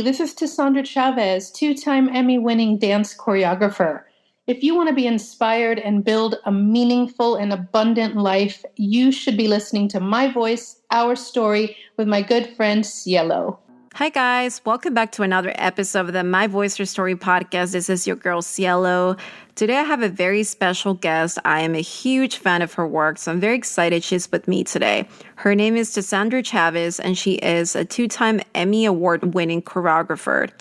this is Tessandra Chavez, two-time Emmy winning dance choreographer. If you want to be inspired and build a meaningful and abundant life, you should be listening to my voice, our story, with my good friend Cielo. Hi guys, welcome back to another episode of the My Voice Your Story podcast. This is your girl Cielo. Today I have a very special guest. I am a huge fan of her work, so I'm very excited she's with me today. Her name is Tessandra Chavez, and she is a two-time Emmy Award Winning choreographer.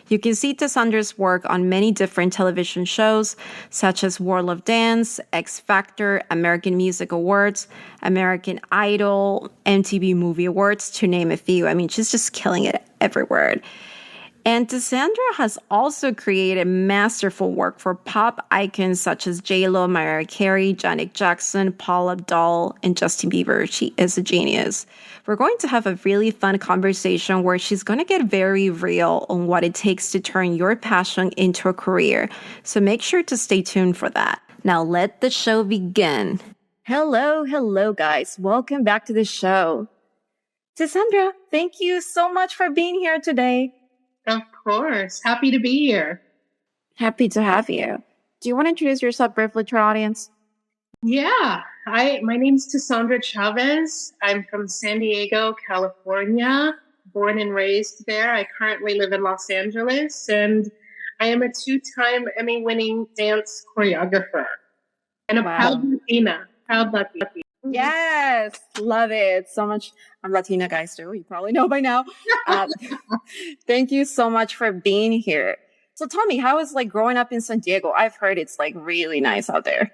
You can see Tessandra's work on many different television shows, such as World of Dance, X Factor, American Music Awards, American Idol, MTV Movie Awards, to name a few. I mean, she's just killing it everywhere. And Tessandra has also created masterful work for pop icons such as J-Lo, Mariah Carey, Janet Jackson, Paula Abdul, and Justin Bieber. She is a genius. We're going to have a really fun conversation where she's going to get very real on what it takes to turn your passion into a career. So make sure to stay tuned for that. Now let the show begin. Hello, guys. Welcome back to the show. Tessandra, thank you so much for being here today. Of course. Happy to be here. Happy to have you. Do you want to introduce yourself briefly to our audience? Yeah. My name's Tessandra Chavez. I'm from San Diego, California, born and raised there. I currently live in Los Angeles, and I am a two-time Emmy-winning dance choreographer and a proud Latina. Proud Latina. Yes, love it so much. I'm Latina, guys, too. You probably know by now. Thank you so much for being here. So tell me, how is growing up in San Diego? I've heard it's really nice out there.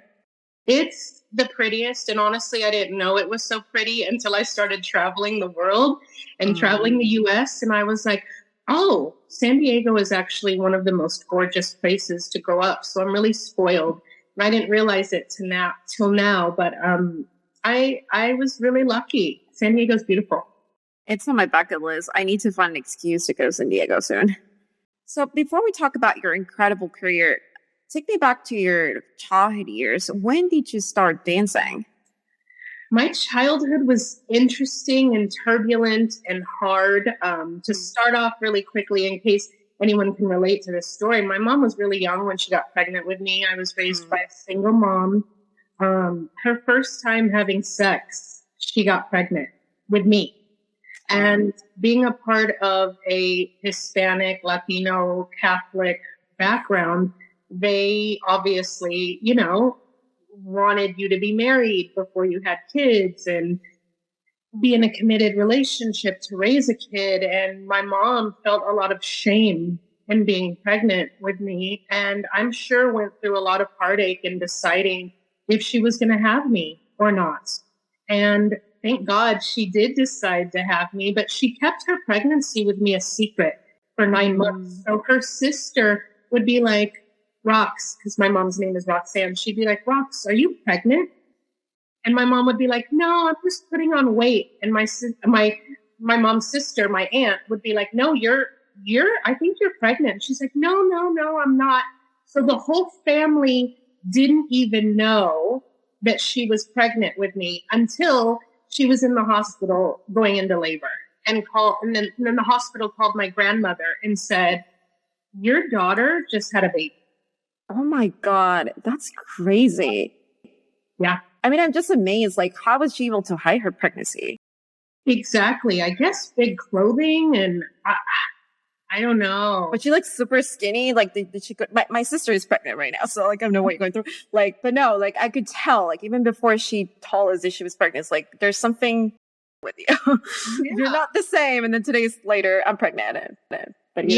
It's the prettiest, and honestly, I didn't know it was so pretty until I started traveling the world and traveling the U.S., and I was like, oh, San Diego is actually one of the most gorgeous places to grow up, so I'm really spoiled. And I didn't realize it till now, but I was really lucky. San Diego's beautiful. It's on my bucket list. I need to find an excuse to go to San Diego soon. So before we talk about your incredible career, take me back to your childhood years. When did you start dancing? My childhood was interesting and turbulent and hard. To start off really quickly, in case anyone can relate to this story, my mom was really young when she got pregnant with me. I was raised by a single mom. Her first time having sex, she got pregnant with me. And being a part of a Hispanic, Latino, Catholic background, they obviously, wanted you to be married before you had kids and be in a committed relationship to raise a kid. And my mom felt a lot of shame in being pregnant with me. And I'm sure went through a lot of heartache in deciding if she was going to have me or not. And thank God she did decide to have me, but she kept her pregnancy with me a secret for 9 months. So her sister would be like, Rox, because my mom's name is Roxanne. She'd be like, Rox, are you pregnant? And my mom would be like, no, I'm just putting on weight. And my mom's sister, my aunt, would be like, no, I think you're pregnant. She's like, no, I'm not. So the whole family didn't even know that she was pregnant with me until she was in the hospital going into labor and then the hospital called my grandmother and said, your daughter just had a baby. Oh my God, that's crazy. Yeah. I mean, I'm just amazed. How was she able to hide her pregnancy? Exactly. I guess big clothing and I don't know. But she super skinny. Did she? My sister is pregnant right now, so I don't know what you're going through. But no, I could tell. Even before she told us that she was pregnant, it's there's something with you. Yeah. You're not the same. And then 2 days later, I'm pregnant. But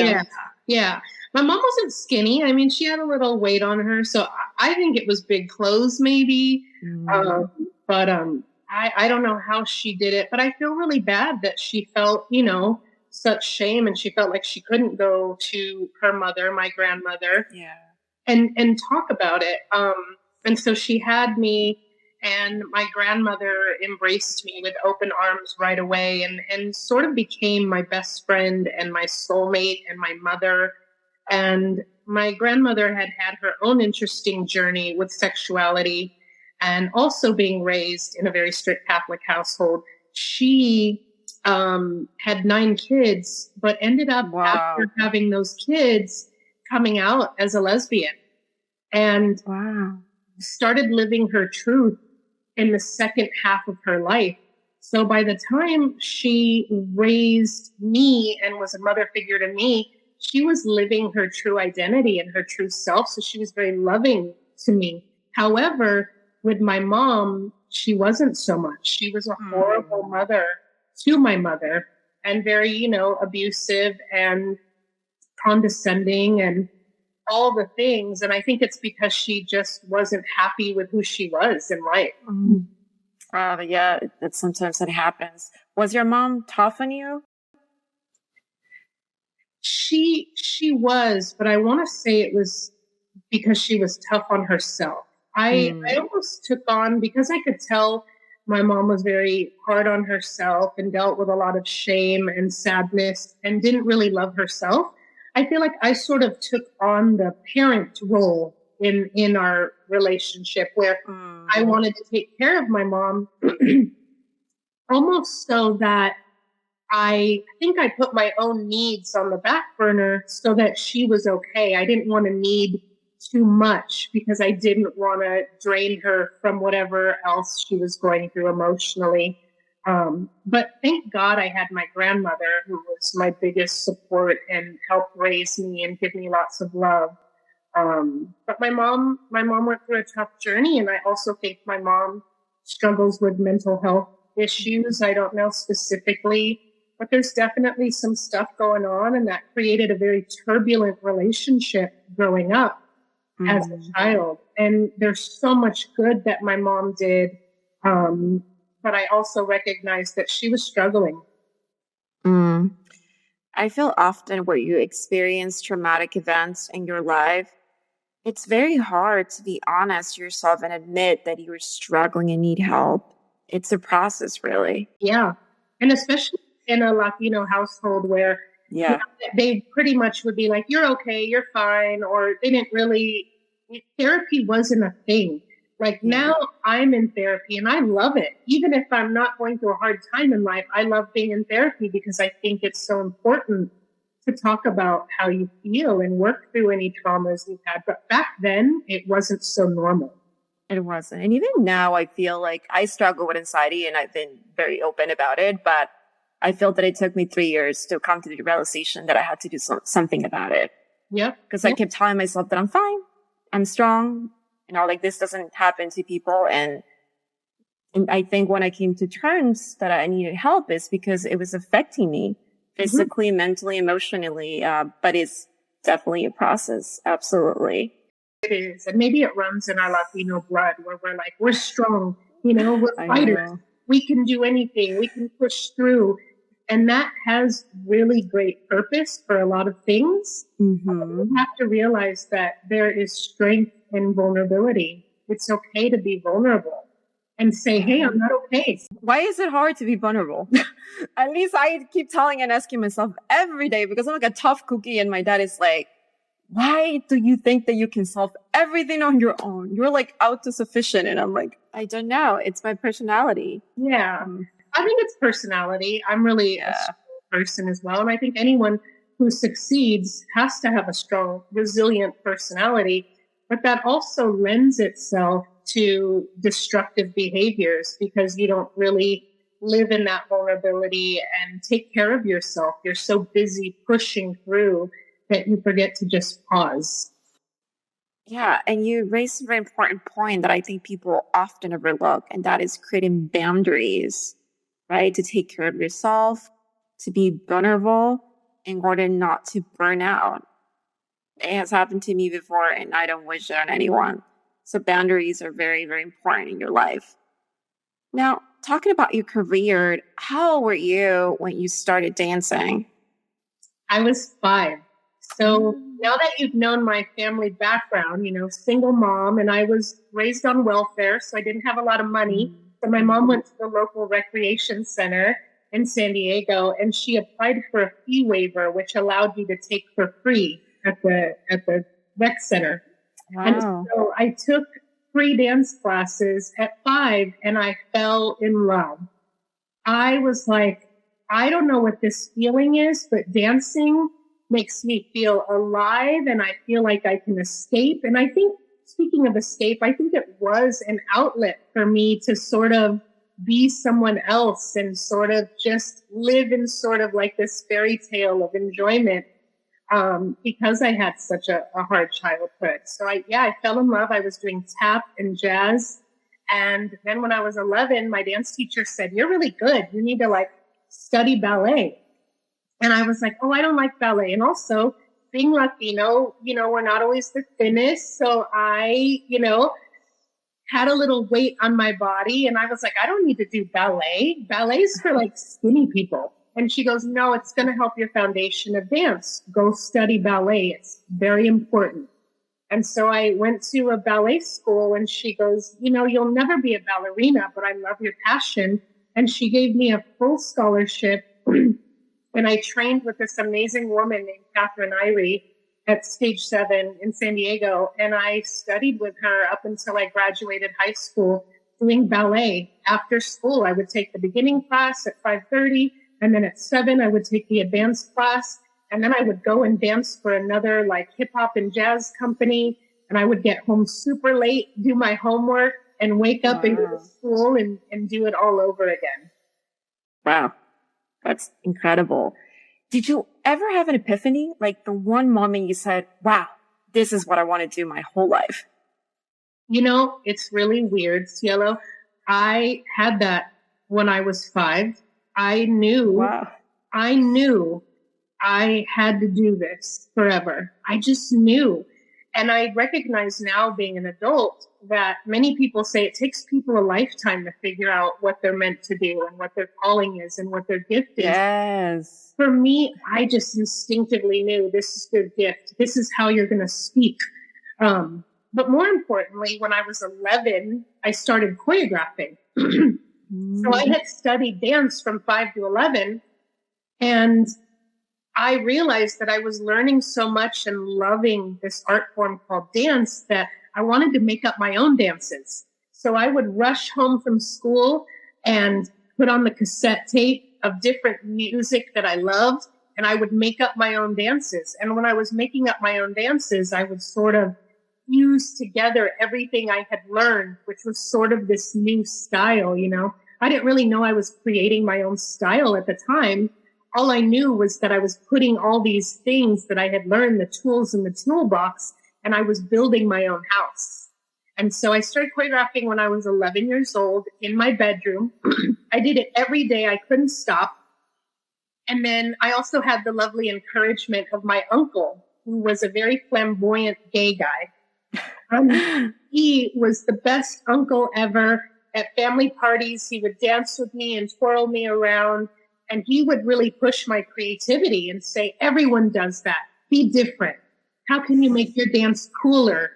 yeah. My mom wasn't skinny. I mean, she had a little weight on her, so I think it was big clothes, maybe. But I don't know how she did it. But I feel really bad that she felt, such shame, and she felt like she couldn't go to her mother, my grandmother, and talk about it. And so she had me, and my grandmother embraced me with open arms right away, and sort of became my best friend and my soulmate and my mother. And my grandmother had her own interesting journey with sexuality, and also being raised in a very strict Catholic household. She had 9 kids, but ended up after having those kids coming out as a lesbian and started living her truth in the second half of her life. So by the time she raised me and was a mother figure to me, she was living her true identity and her true self. So she was very loving to me. However, with my mom, she wasn't so much. She was a horrible mother to my mother and very, you know, abusive and condescending and all the things. And I think it's because she just wasn't happy with who she was in life. Yeah, sometimes it happens. Was your mom tough on you? She was, but I want to say it was because she was tough on herself. I almost took on, because I could tell my mom was very hard on herself and dealt with a lot of shame and sadness and didn't really love herself. I feel like I sort of took on the parent role in our relationship where I wanted to take care of my mom almost so that I think I put my own needs on the back burner so that she was okay. I didn't want to need too much because I didn't want to drain her from whatever else she was going through emotionally. But thank God I had my grandmother, who was my biggest support and helped raise me and give me lots of love. But my mom went through a tough journey, and I also think my mom struggles with mental health issues. I don't know specifically, but there's definitely some stuff going on, and that created a very turbulent relationship growing up as a child. And there's so much good that my mom did, but I also recognized that she was struggling. I feel often where you experience traumatic events in your life, it's very hard to be honest yourself and admit that you're struggling and need help. It's a process, really. Yeah. And especially in a Latino household where you know, they pretty much would be like, you're okay, you're fine. Or they didn't really, therapy wasn't a thing. Like now I'm in therapy and I love it. Even if I'm not going through a hard time in life, I love being in therapy because I think it's so important to talk about how you feel and work through any traumas you've had. But back then, it wasn't so normal. It wasn't. And even now, I feel like I struggle with anxiety and I've been very open about it. But I feel that it took me 3 years to come to the realization that I had to do something about it. Yep. Because I kept telling myself that I'm fine, I'm strong, you know, like this doesn't happen to people. And I think when I came to terms that I needed help is because it was affecting me physically, mentally, emotionally. But it's definitely a process. Absolutely. It is. And maybe it runs in our Latino blood where we're like, we're strong, you know, we're fighters. We can do anything. We can push through. And that has really great purpose for a lot of things. You have to realize that there is strength in vulnerability. It's okay to be vulnerable and say, hey, I'm not okay. Why is it hard to be vulnerable? At least I keep telling and asking myself every day because I'm like a tough cookie and my dad is like, why do you think that you can solve everything on your own? You're like autosufficient. And I'm like, I don't know. It's my personality. Yeah. I think it's personality. I'm really a strong person as well. And I think anyone who succeeds has to have a strong, resilient personality. But that also lends itself to destructive behaviors because you don't really live in that vulnerability and take care of yourself. You're so busy pushing through that you forget to just pause. Yeah, and you raised a very important point that I think people often overlook, and that is creating boundaries, right? To take care of yourself, to be vulnerable in order not to burn out. It has happened to me before, and I don't wish it on anyone. So boundaries are very, very important in your life. Now, talking about your career, how old were you when you started dancing? I was 5. So now that you've known my family background, you know, single mom, and I was raised on welfare, so I didn't have a lot of money. So my mom went to the local recreation center in San Diego, and she applied for a fee waiver, which allowed you to take for free at the rec center. Wow. And so I took free dance classes at 5, and I fell in love. I was like, I don't know what this feeling is, but dancing makes me feel alive and I feel like I can escape. And I think, speaking of escape, I think it was an outlet for me to sort of be someone else and sort of just live in sort of like this fairy tale of enjoyment, because I had such a hard childhood. So I fell in love. I was doing tap and jazz. And then when I was 11, my dance teacher said, "You're really good. You need to like study ballet." And I was like, "Oh, I don't like ballet." And also being Latino, we're not always the thinnest. So I, had a little weight on my body. And I was like, "I don't need to do ballet. Ballet's for like skinny people." And she goes, "No, it's going to help your foundation of dance. Go study ballet. It's very important." And so I went to a ballet school and she goes, "You'll never be a ballerina, but I love your passion." And she gave me a full scholarship. And I trained with this amazing woman named Catherine Irie at Stage 7 in San Diego. And I studied with her up until I graduated high school doing ballet. After school, I would take the beginning class at 5:30. And then at 7, I would take the advanced class. And then I would go and dance for another like hip hop and jazz company. And I would get home super late, do my homework, and wake up and go to school and do it all over again. Wow. That's incredible. Did you ever have an epiphany? Like the one moment you said, "Wow, this is what I want to do my whole life"? It's really weird, Cielo. I had that when I was 5. I knew I had to do this forever. I just knew. And I recognize now, being an adult, that many people say it takes people a lifetime to figure out what they're meant to do and what their calling is and what their gift is. Yes. For me, I just instinctively knew this is their gift. This is how you're going to speak. But more importantly, when I was 11, I started choreographing. So I had studied dance from 5 to 11, and I realized that I was learning so much and loving this art form called dance that I wanted to make up my own dances. So I would rush home from school and put on the cassette tape of different music that I loved, and I would make up my own dances. And when I was making up my own dances, I would sort of fuse together everything I had learned, which was sort of this new style, I didn't really know I was creating my own style at the time. All I knew was that I was putting all these things that I had learned, the tools in the toolbox, and I was building my own house. And so I started choreographing when I was 11 years old in my bedroom. I did it every day. I couldn't stop. And then I also had the lovely encouragement of my uncle, who was a very flamboyant gay guy. He was the best uncle ever. At family parties, he would dance with me and twirl me around. And he would really push my creativity and say, "Everyone does that. Be different. How can you make your dance cooler?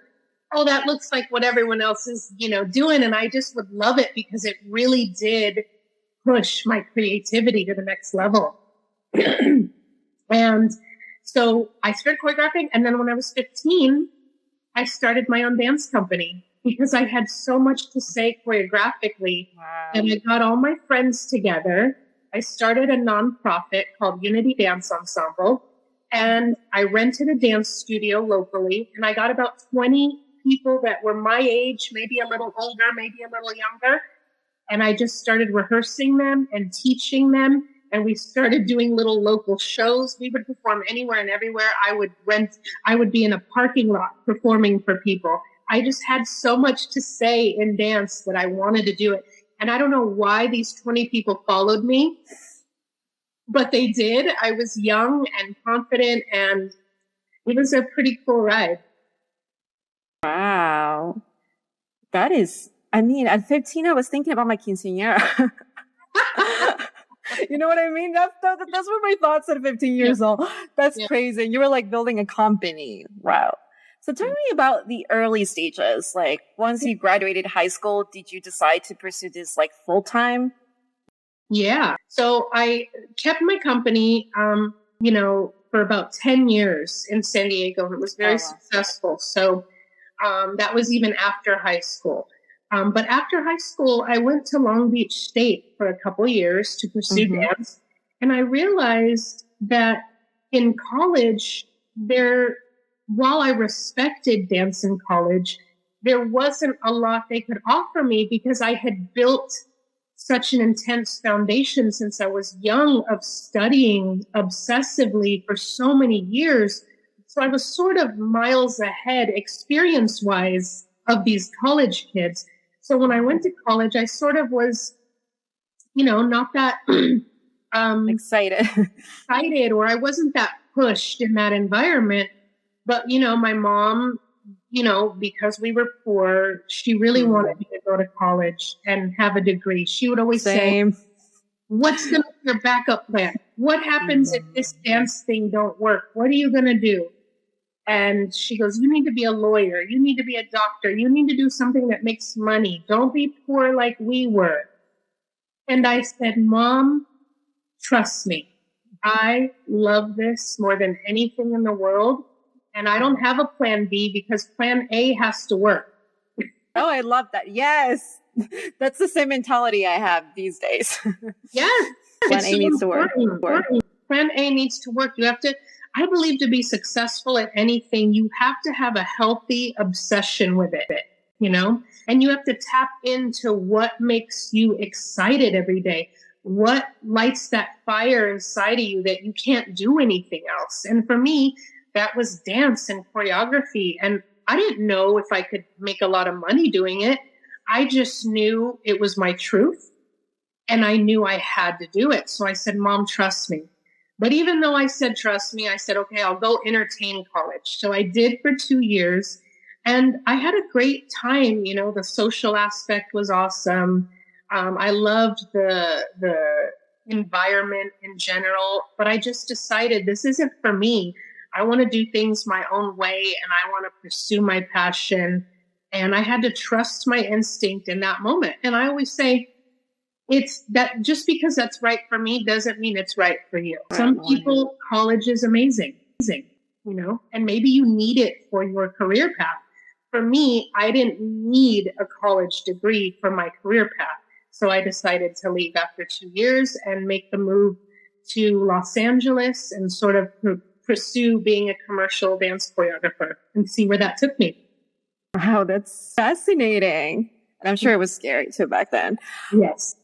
Oh, that looks like what everyone else is, doing." And I just would love it because it really did push my creativity to the next level. And so I started choreographing. And then when I was 15, I started my own dance company because I had so much to say choreographically. Wow. And I got all my friends together. I started a nonprofit called Unity Dance Ensemble, and I rented a dance studio locally, and I got about 20 people that were my age, maybe a little older, maybe a little younger, and I just started rehearsing them and teaching them, and we started doing little local shows. We would perform anywhere and everywhere. I would be in a parking lot performing for people. I just had so much to say in dance that I wanted to do it. And I don't know why these 20 people followed me, but they did. I was young and confident, and it was a pretty cool ride. Wow. That is, at 15, I was thinking about my quinceañera. You know what I mean? That's what my thoughts at 15 years old. That's crazy. You were like building a company. Wow. So tell me about the early stages. Like once you graduated high school, did you decide to pursue this like full time? Yeah. So I kept my company, for about 10 years in San Diego. It was very successful. So that was even after high school. But after high school, I went to Long Beach State for a couple years to pursue dance. And I realized that in college, while I respected dance in college, there wasn't a lot they could offer me because I had built such an intense foundation since I was young of studying obsessively for so many years. So I was sort of miles ahead experience-wise of these college kids. So when I went to college, I sort of was, not that excited, or I wasn't that pushed in that environment. But, my mom, because we were poor, she really wanted me to go to college and have a degree. She would always say, what's going to be your backup plan? What happens if this dance thing don't work? What are you going to do? And she goes, you need to be a lawyer. You need to be a doctor. You need to do something that makes money. Don't be poor like we were. And I said, Mom, trust me. I love this more than anything in the world. And I don't have a plan B because plan A has to work. Oh, I love that. Yes. That's the same mentality I have these days. Yes. Plan A needs to work. Plan A needs to work. You have to, I believe, to be successful at anything, you have to have a healthy obsession with it, and you have to tap into what makes you excited every day. What lights that fire inside of you that you can't do anything else? And for me, that was dance and choreography. And I didn't know if I could make a lot of money doing it. I just knew it was my truth. And I knew I had to do it. So I said, Mom, trust me. But even though I said, trust me, I said, okay, I'll go entertain college. So I did for 2 years. And I had a great time. The social aspect was awesome. I loved the environment in general. But I just decided this isn't for me. I want to do things my own way, and I want to pursue my passion. And I had to trust my instinct in that moment. And I always say, it's that just because that's right for me doesn't mean it's right for you. Some people, college is amazing, and maybe you need it for your career path. For me, I didn't need a college degree for my career path. So I decided to leave after 2 years and make the move to Los Angeles and sort of pursue being a commercial dance choreographer and see where that took me. Wow, that's fascinating. And I'm sure it was scary too back then. Yes.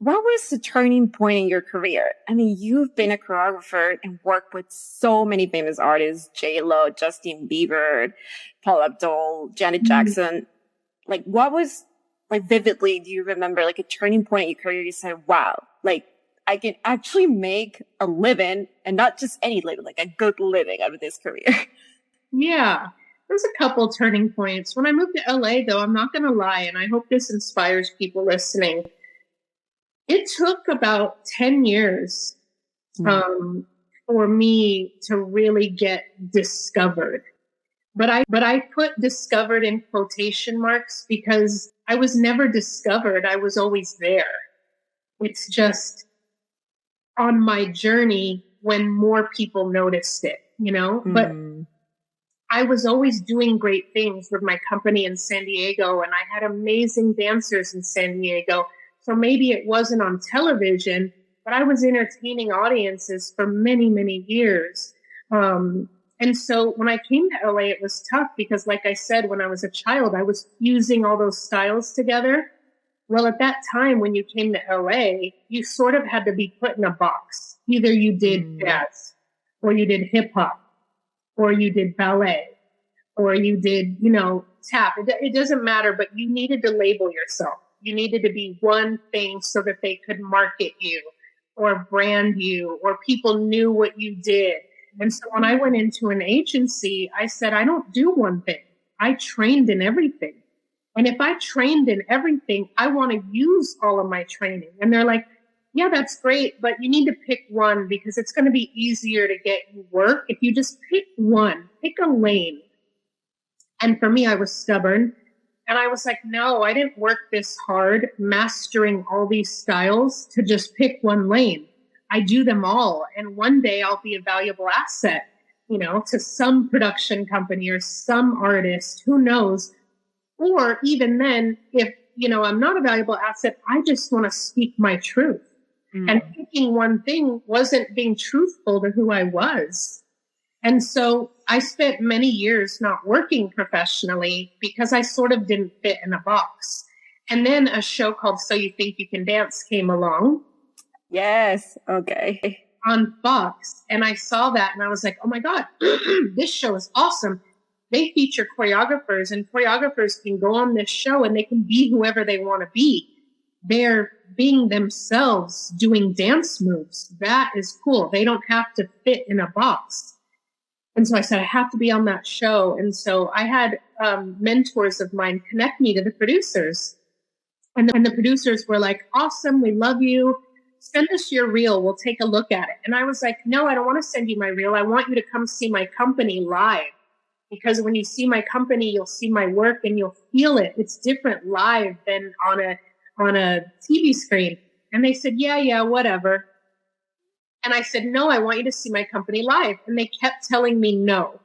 What was the turning point in your career? I mean, you've been a choreographer and worked with so many famous artists, J-Lo, Justin Bieber, Paula Abdul, Janet Jackson. Like, what was, vividly, do you remember, a turning point in your career? You said, wow, I can actually make a living, and not just any living, a good living out of this career. Yeah. There's a couple turning points. When I moved to LA, though, I'm not going to lie, and I hope this inspires people listening. It took about 10 years for me to really get discovered. But I put discovered in quotation marks because I was never discovered. I was always there. It's just on my journey when more people noticed it, But I was always doing great things with my company in San Diego, and I had amazing dancers in San Diego. So maybe it wasn't on television, but I was entertaining audiences for many, many years. And so when I came to LA, it was tough because, like I said, when I was a child, I was fusing all those styles together. Well, at that time, when you came to LA, you sort of had to be put in a box. Either you did jazz, or you did hip hop, or you did ballet, or you did, tap. It doesn't matter, but you needed to label yourself. You needed to be one thing so that they could market you or brand you, or people knew what you did. And so when I went into an agency, I said, I don't do one thing. I trained in everything. And if I trained in everything, I want to use all of my training. And they're like, yeah, that's great, but you need to pick one because it's going to be easier to get you work if you just pick one, pick a lane. And for me, I was stubborn. And I was like, no, I didn't work this hard mastering all these styles to just pick one lane. I do them all. And one day I'll be a valuable asset, to some production company or some artist, who knows? Or even then, if, I'm not a valuable asset, I just want to speak my truth. And thinking one thing wasn't being truthful to who I was. And so I spent many years not working professionally because I sort of didn't fit in a box. And then a show called So You Think You Can Dance came along. Yes. Okay. On Fox. And I saw that and I was like, oh my God, this show is awesome. They feature choreographers, and choreographers can go on this show and they can be whoever they want to be. They're being themselves doing dance moves. That is cool. They don't have to fit in a box. And so I said, I have to be on that show. And so I had mentors of mine connect me to the producers. And the producers were like, awesome, we love you. Send us your reel. We'll take a look at it. And I was like, no, I don't want to send you my reel. I want you to come see my company live. Because when you see my company, you'll see my work and you'll feel it. It's different live than on a TV screen. And they said, yeah, whatever. And I said, no, I want you to see my company live. And they kept telling me no.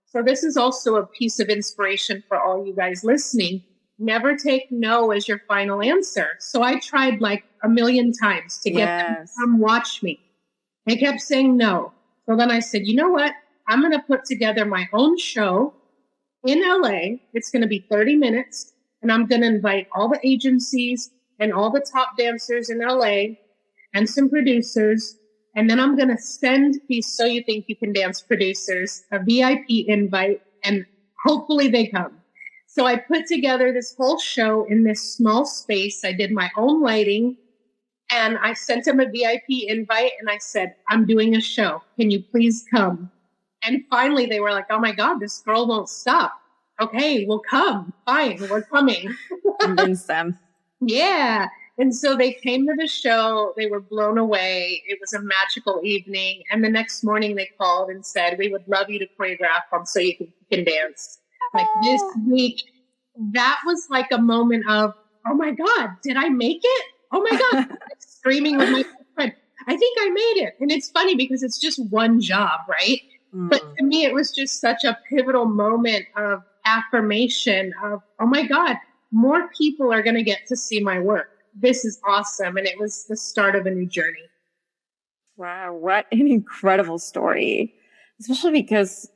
So this is also a piece of inspiration for all you guys listening. Never take no as your final answer. So I tried like a million times to get them to come watch me. They kept saying no. So then I said, you know what? I'm going to put together my own show in LA. It's going to be 30 minutes. And I'm going to invite all the agencies and all the top dancers in LA and some producers. And then I'm going to send these So You Think You Can Dance producers a VIP invite, and hopefully they come. So I put together this whole show in this small space. I did my own lighting, and I sent them a VIP invite, and I said, I'm doing a show. Can you please come? And finally they were like, oh my God, this girl won't stop. Okay, we'll come. Fine, we're coming. Convince them. Yeah. And so they came to the show. They were blown away. It was a magical evening. And the next morning they called and said, we would love you to choreograph on So You Can Dance. Like this week, that was like a moment of, oh my God, did I make it? Oh my God, I'm screaming with my friend. I think I made it. And it's funny because it's just one job, right? But to me, it was just such a pivotal moment of affirmation of, oh my God, more people are going to get to see my work. This is awesome. And it was the start of a new journey. Wow, what an incredible story. Especially because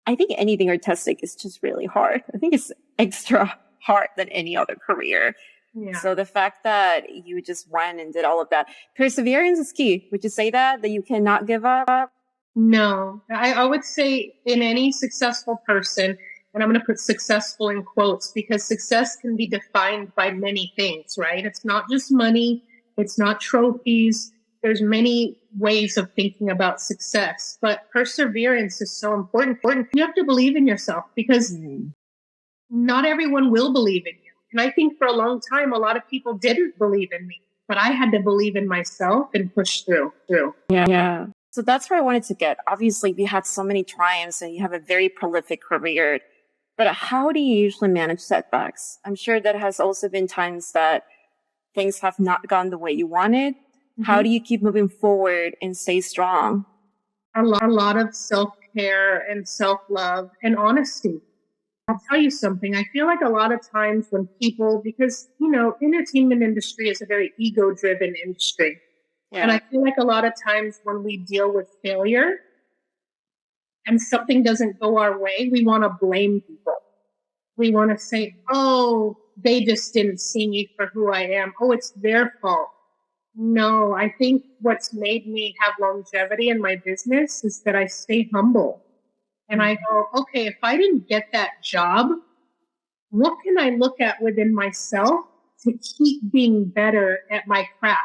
I think anything artistic is just really hard. I think it's extra hard than any other career. Yeah. So the fact that you just went and did all of that, perseverance is key. Would you say that you cannot give up? No, I would say in any successful person, and I'm going to put successful in quotes because success can be defined by many things, right? It's not just money. It's not trophies. There's many ways of thinking about success, but perseverance is so important. You have to believe in yourself because not everyone will believe in you. And I think for a long time, a lot of people didn't believe in me, but I had to believe in myself and push through. Yeah. So that's where I wanted to get. Obviously, we had so many triumphs and you have a very prolific career. But how do you usually manage setbacks? I'm sure that has also been times that things have not gone the way you wanted. Mm-hmm. How do you keep moving forward and stay strong? A lot of self-care and self-love and honesty. I'll tell you something. I feel like a lot of times when people, because, entertainment industry is a very ego-driven industry. Yeah. And I feel like a lot of times when we deal with failure and something doesn't go our way, we want to blame people. We want to say, oh, they just didn't see me for who I am. Oh, it's their fault. No, I think what's made me have longevity in my business is that I stay humble. And I go, okay, if I didn't get that job, what can I look at within myself to keep being better at my craft?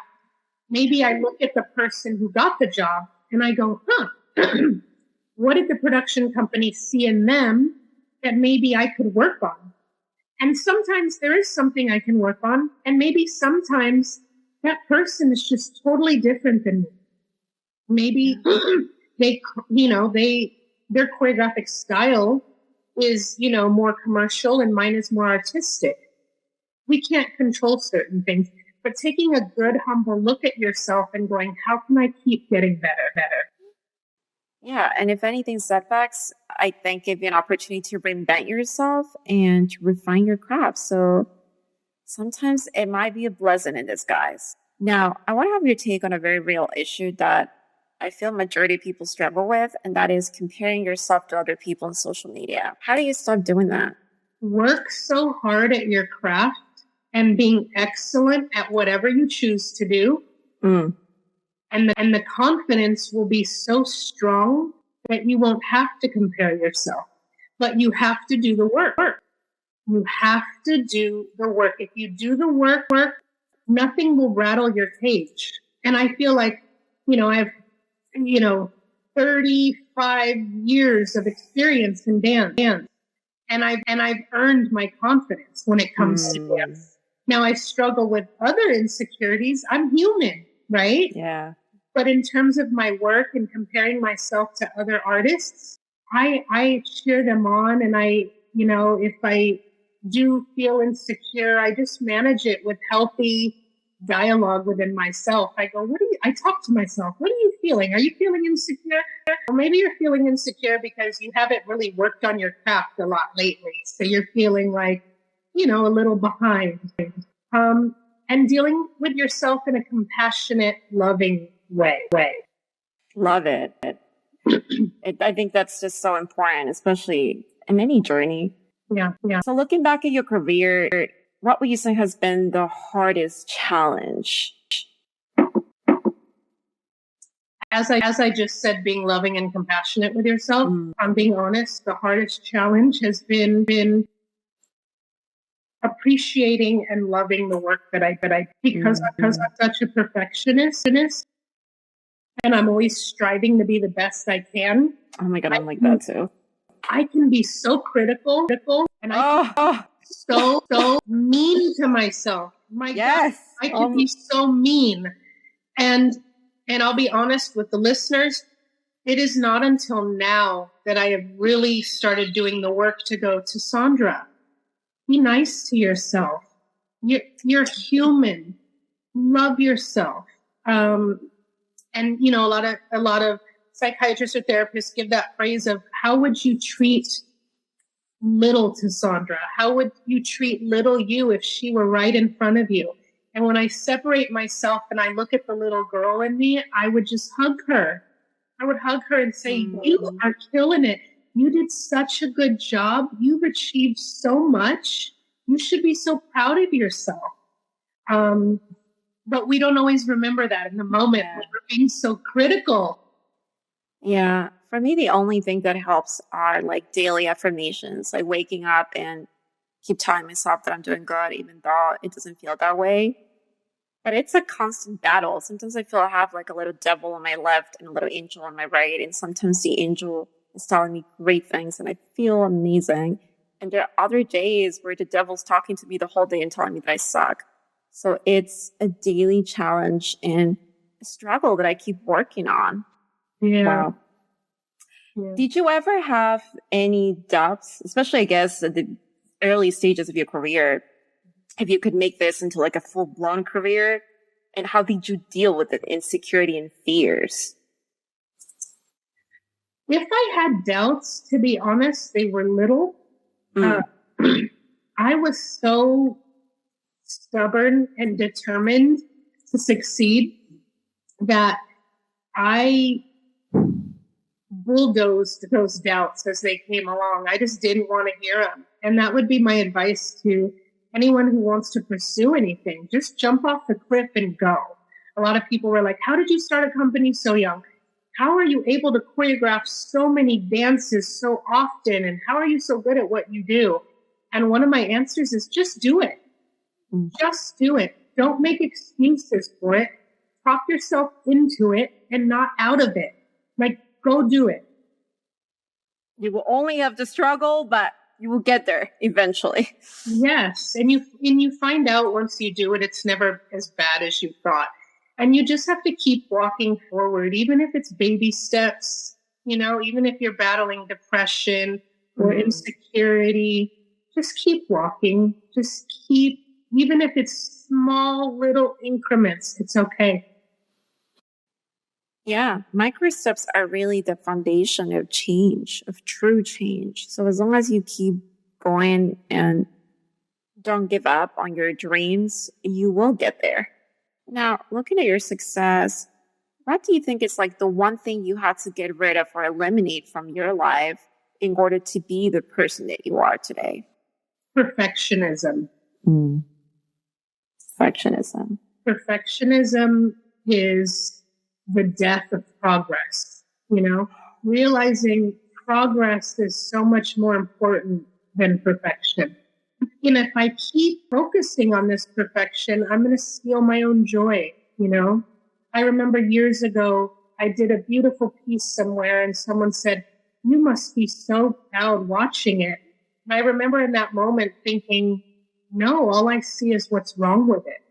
Maybe I look at the person who got the job and I go, what did the production company see in them that maybe I could work on? And sometimes there is something I can work on. And maybe sometimes that person is just totally different than me. Maybe their choreographic style is, more commercial and mine is more artistic. We can't control certain things. But taking a good, humble look at yourself and going, how can I keep getting better? Yeah. And if anything, setbacks, I think give you an opportunity to reinvent yourself and to refine your craft. So sometimes it might be a blessing in disguise. Now, I want to have your take on a very real issue that I feel majority of people struggle with, and that is comparing yourself to other people on social media. How do you stop doing that? Work so hard at your craft and being excellent at whatever you choose to do. And the confidence will be so strong that you won't have to compare yourself. But you have to do the work. You have to do the work. If you do the work, nothing will rattle your cage. And I feel like, I have, 35 years of experience in dance. And I've earned my confidence when it comes to dance. Now I struggle with other insecurities. I'm human, right? Yeah. But in terms of my work and comparing myself to other artists, I cheer them on. And if I do feel insecure, I just manage it with healthy dialogue within myself. I go, I talk to myself. What are you feeling? Are you feeling insecure? Or maybe you're feeling insecure because you haven't really worked on your craft a lot lately. So you're feeling like, a little behind. And dealing with yourself in a compassionate, loving way. Love it. I think that's just so important, especially in any journey. Yeah. So looking back at your career, what would you say has been the hardest challenge? As I just said, being loving and compassionate with yourself. I'm being honest. The hardest challenge has been appreciating and loving the work that I because I'm such a perfectionist and I'm always striving to be the best I can. Oh my God, I'm like that too. I can be so critical and I can be so mean to myself. God, I can be so mean. And I'll be honest with the listeners, it is not until now that I have really started doing the work to go, Tessandra, be nice to yourself. You're human. Love yourself. And a lot of psychiatrists or therapists give that phrase of how would you treat little Tessandra? How would you treat little you if she were right in front of you? And when I separate myself and I look at the little girl in me, I would just hug her. I would hug her and say, you are killing it. You did such a good job. You've achieved so much. You should be so proud of yourself. But we don't always remember that in the moment. We're being so critical. Yeah. For me, the only thing that helps are like daily affirmations, like waking up and keep telling myself that I'm doing good, even though it doesn't feel that way. But it's a constant battle. Sometimes I feel I have like a little devil on my left and a little angel on my right. And sometimes the angel is telling me great things and I feel amazing. And there are other days where the devil's talking to me the whole day and telling me that I suck. So it's a daily challenge and a struggle that I keep working on. Yeah. Wow. Yeah. Did you ever have any doubts, especially I guess at the early stages of your career, if you could make this into like a full-blown career? And how did you deal with the insecurity and fears? If I had doubts, to be honest, they were little. I was so stubborn and determined to succeed that I bulldozed those doubts as they came along. I just didn't want to hear them. And that would be my advice to anyone who wants to pursue anything. Just jump off the cliff and go. A lot of people were like, how did you start a company so young? How are you able to choreograph so many dances so often? And how are you so good at what you do? And one of my answers is just do it. Just do it. Don't make excuses for it. Talk yourself into it and not out of it. Like, go do it. You will only have to struggle, but you will get there eventually. Yes. And you find out once you do it, it's never as bad as you thought. And you just have to keep walking forward, even if it's baby steps, even if you're battling depression or insecurity, just keep walking. Even if it's small little increments, it's okay. Yeah, micro steps are really the foundation of change, of true change. So as long as you keep going and don't give up on your dreams, you will get there. Now, looking at your success, what do you think is like the one thing you had to get rid of or eliminate from your life in order to be the person that you are today? Perfectionism. Perfectionism. Perfectionism is the death of progress, realizing progress is so much more important than perfection. And if I keep focusing on this perfection, I'm going to steal my own joy, I remember years ago, I did a beautiful piece somewhere and someone said, "You must be so proud watching it." And I remember in that moment thinking, no, all I see is what's wrong with it.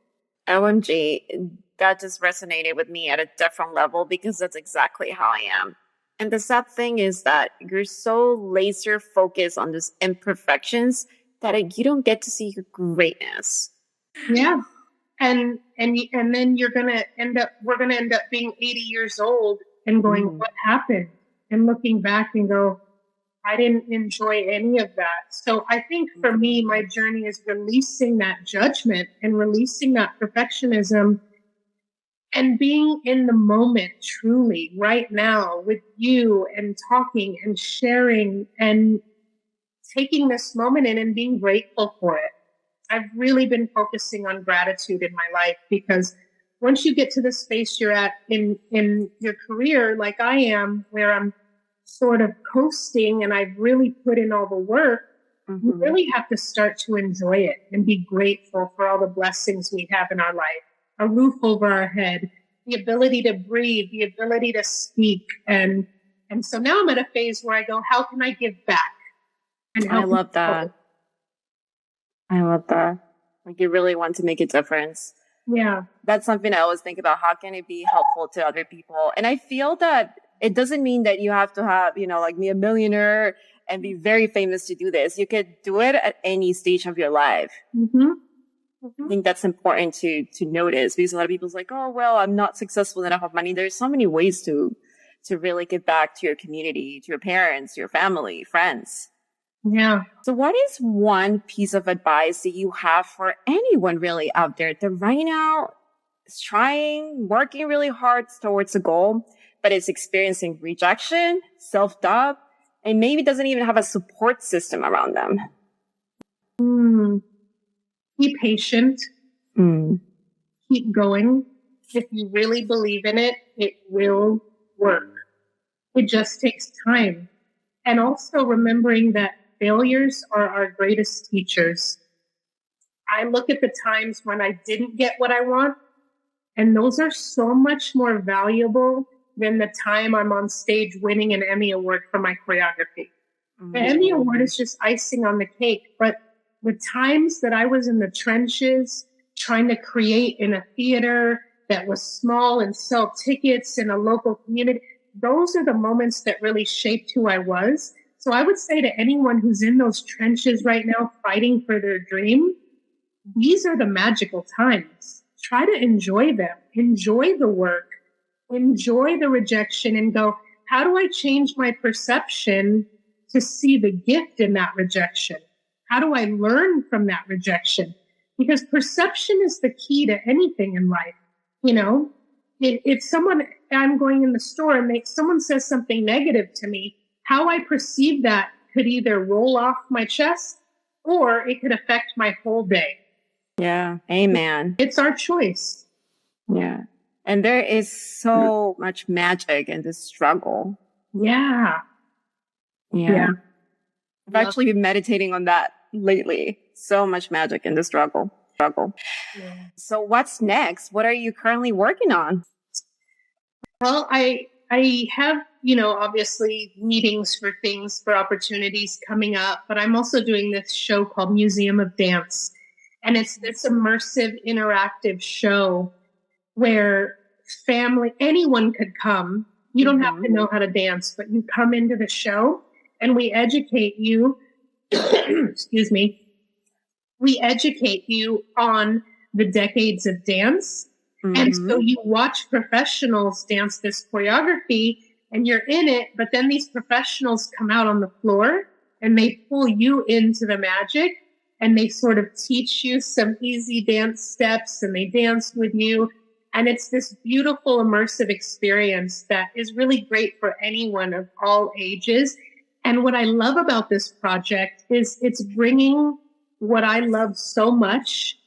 OMG, that just resonated with me at a different level because that's exactly how I am. And the sad thing is that you're so laser focused on these imperfections that you don't get to see your greatness. Yeah. And then we're going to end up being 80 years old and going, what happened? And looking back and go, I didn't enjoy any of that. So I think for me, my journey is releasing that judgment and releasing that perfectionism and being in the moment truly right now with you and talking and sharing and taking this moment in and being grateful for it. I've really been focusing on gratitude in my life because once you get to the space you're at in your career, like I am, where I'm sort of coasting and I've really put in all the work, you really have to start to enjoy it and be grateful for all the blessings we have in our life. A roof over our head, the ability to breathe, the ability to speak. And so now I'm at a phase where I go, how can I give back? And I love that. I love that. Like you really want to make a difference. Yeah. That's something I always think about. How can it be helpful to other people? And I feel that it doesn't mean that you have to have, like be a millionaire and be very famous to do this. You could do it at any stage of your life. I think that's important to notice because a lot of people's like, oh, well, I'm not successful enough of money. There's so many ways to really give back to your community, to your parents, your family, friends. Yeah. So what is one piece of advice that you have for anyone really out there that right now is working really hard towards a goal, but is experiencing rejection, self-doubt, and maybe doesn't even have a support system around them? Be patient. Keep going. If you really believe in it, it will work. It just takes time. And also remembering that failures are our greatest teachers. I look at the times when I didn't get what I want, and those are so much more valuable than the time I'm on stage winning an Emmy Award for my choreography. The Emmy Award is just icing on the cake, but the times that I was in the trenches trying to create in a theater that was small and sell tickets in a local community, those are the moments that really shaped who I was. So I would say to anyone who's in those trenches right now fighting for their dream, these are the magical times. Try to enjoy them. Enjoy the work. Enjoy the rejection and go, how do I change my perception to see the gift in that rejection? How do I learn from that rejection? Because perception is the key to anything in life. If I'm going in the store and someone says something negative to me, how I perceive that could either roll off my chest or it could affect my whole day. Yeah. Amen. It's our choice. Yeah. And there is so much magic in this struggle. Yeah. I've actually been meditating on that lately. So much magic in the struggle. Yeah. So what's next? What are you currently working on? Well, I have, obviously meetings for opportunities coming up, but I'm also doing this show called Museum of Dance. And it's this immersive, interactive show where anyone could come. You don't have to know how to dance, but you come into the show and we educate you. Excuse me. We educate you on the decades of dance. And so you watch professionals dance this choreography and you're in it, but then these professionals come out on the floor and they pull you into the magic and they sort of teach you some easy dance steps and they dance with you And it's this beautiful, immersive experience that is really great for anyone of all ages. And what I love about this project is it's bringing what I love so much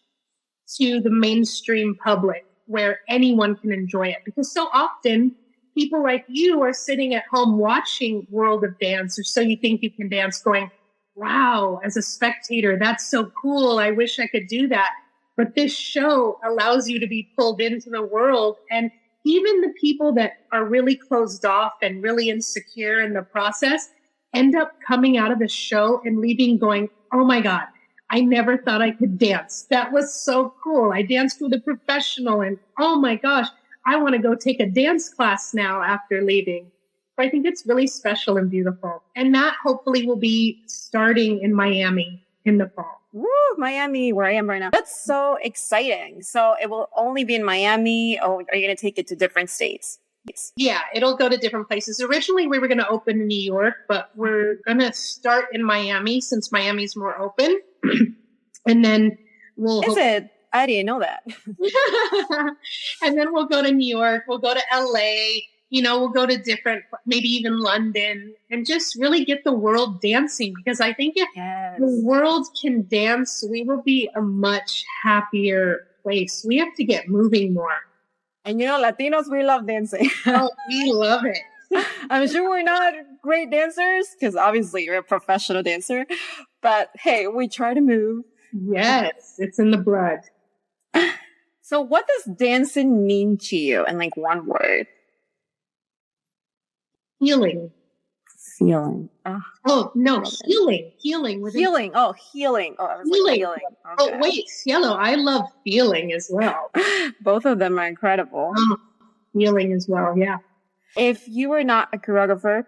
to the mainstream public where anyone can enjoy it. Because so often people like you are sitting at home watching World of Dance, or So You Think You Can Dance, going, wow, as a spectator, that's so cool. I wish I could do that. But this show allows you to be pulled into the world. And even the people that are really closed off and really insecure in the process end up coming out of the show and leaving going, oh my God, I never thought I could dance. That was so cool. I danced with a professional and oh my gosh, I want to go take a dance class now after leaving. So I think it's really special and beautiful. And that hopefully will be starting in Miami in the fall. Woo, Miami, where I am right now. That's so exciting. So it will only be in Miami, or are you going to take it to different states? Yeah, it'll go to different places. Originally, we were going to open in New York, but we're going to start in Miami since Miami's more open. And then we'll... Is it? I didn't know that. And then we'll go to New York. We'll go to LA. You know, we'll go to different, maybe even London, and just really get the world dancing. Because I think if the world can dance, we will be a much happier place. We have to get moving more. And you know, Latinos, we love dancing. Oh, we love it. I'm sure we're not great dancers, because obviously you're a professional dancer. But hey, we try to move. Yes, it's in the blood. So what does dancing mean to you in like one word? Healing. Feeling. Oh, no, healing. Healing. Healing. Oh, healing. Oh, I was healing. Like healing. Okay. Oh, wait, Cielo, I love feeling as well. Both of them are incredible. Healing as well, yeah. If you were not a choreographer,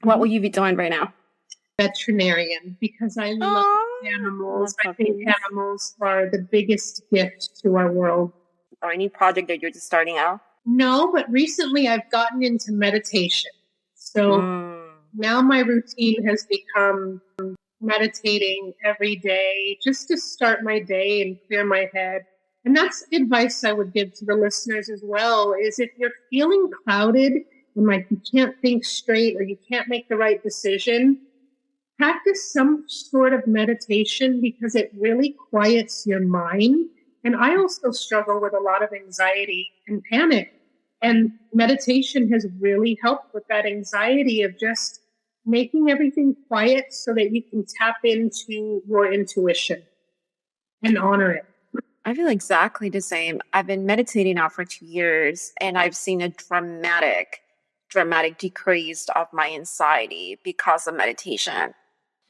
what would you be doing right now? Veterinarian, because I love animals. I think animals are the biggest gift to our world. Or any project that you're just starting out? No, but recently I've gotten into meditation. So now my routine has become meditating every day just to start my day and clear my head. And that's advice I would give to the listeners as well, is if you're feeling clouded and like you can't think straight or you can't make the right decision, practice some sort of meditation because it really quiets your mind. And I also struggle with a lot of anxiety and panic. And meditation has really helped with that anxiety of just making everything quiet so that you can tap into your intuition and honor it. I feel exactly the same. I've been meditating now for 2 years, and I've seen a dramatic decrease of my anxiety because of meditation.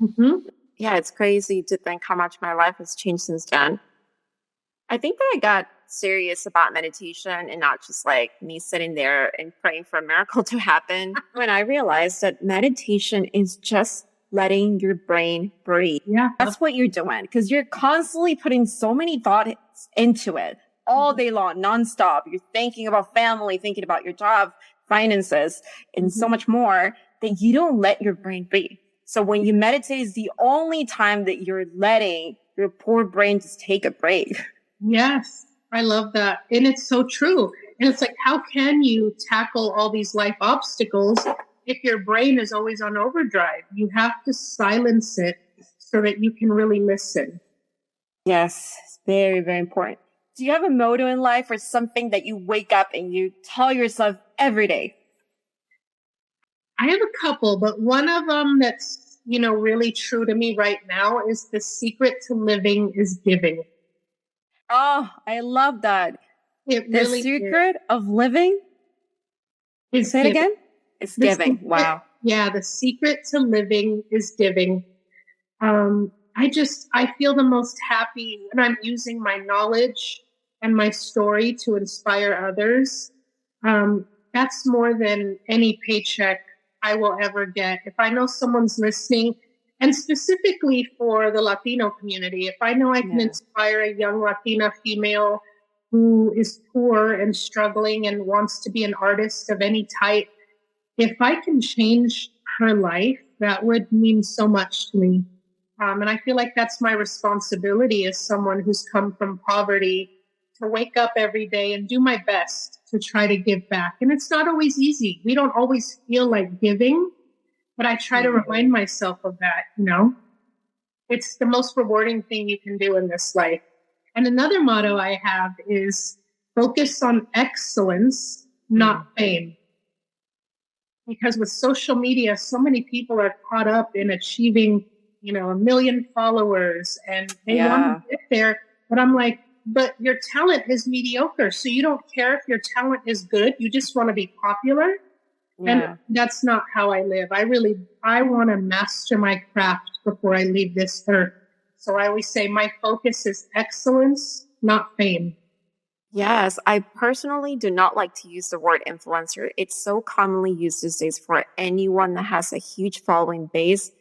Mm-hmm. Yeah, it's crazy to think how much my life has changed since then. I think that I got serious about meditation and not just like me sitting there and praying for a miracle to happen when I realized that meditation is just letting your brain breathe. Yeah. That's what you're doing because you're constantly putting so many thoughts into it all day long, nonstop. You're thinking about family, thinking about your job, finances, and so much more that you don't let your brain breathe. So when you meditate is the only time that you're letting your poor brain just take a break. Yes, I love that. And it's so true. And it's like, how can you tackle all these life obstacles if your brain is always on overdrive? You have to silence it so that you can really listen. Yes, it's very, very important. Do you have a motto in life or something that you wake up and you tell yourself every day? I have a couple, but one of them that's, really true to me right now is the secret to living is giving. Oh, I love that. The secret of living is Say it again? It's giving. Wow. Yeah, the secret to living is giving. I feel the most happy when I'm using my knowledge and my story to inspire others. That's more than any paycheck I will ever get. If I know someone's listening, and specifically for the Latino community, if I know I can inspire a young Latina female who is poor and struggling and wants to be an artist of any type, if I can change her life, that would mean so much to me. And I feel like that's my responsibility as someone who's come from poverty to wake up every day and do my best to try to give back. And it's not always easy. We don't always feel like giving, but I try to remind myself of that, It's the most rewarding thing you can do in this life. And another motto I have is focus on excellence, not fame. Because with social media, so many people are caught up in achieving, 1 million followers and they want to get there. But I'm like, but your talent is mediocre. So you don't care if your talent is good. You just want to be popular. Yeah. And that's not how I live. I want to master my craft before I leave this earth. So I always say my focus is excellence, not fame. Yes, I personally do not like to use the word influencer. It's so commonly used these days for anyone that has a huge following base.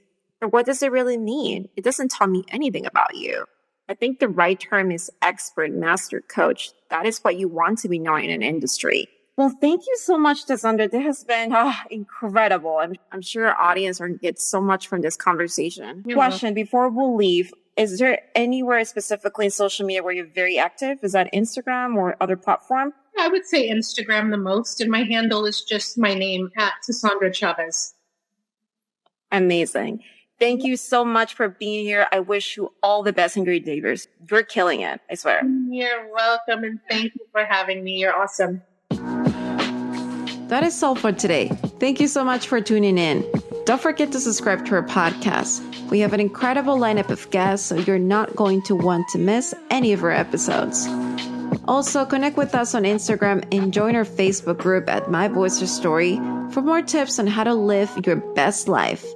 But what does it really mean? It doesn't tell me anything about you. I think the right term is expert, master, coach. That is what you want to be known in an industry. Well, thank you so much, Tessandra. This has been incredible. I'm sure our audience are going to get so much from this conversation. Question, before we'll leave, is there anywhere specifically in social media where you're very active? Is that Instagram or other platform? I would say Instagram the most, and my handle is just my name, @Tessandra Chavez. Amazing. Thank you so much for being here. I wish you all the best in your endeavors. You're killing it, I swear. You're welcome, and thank you for having me. You're awesome. That is all for today. Thank you so much for tuning in. Don't forget to subscribe to our podcast. We have an incredible lineup of guests, so you're not going to want to miss any of our episodes. Also, connect with us on Instagram and join our Facebook group at My Voice Your Story for more tips on how to live your best life.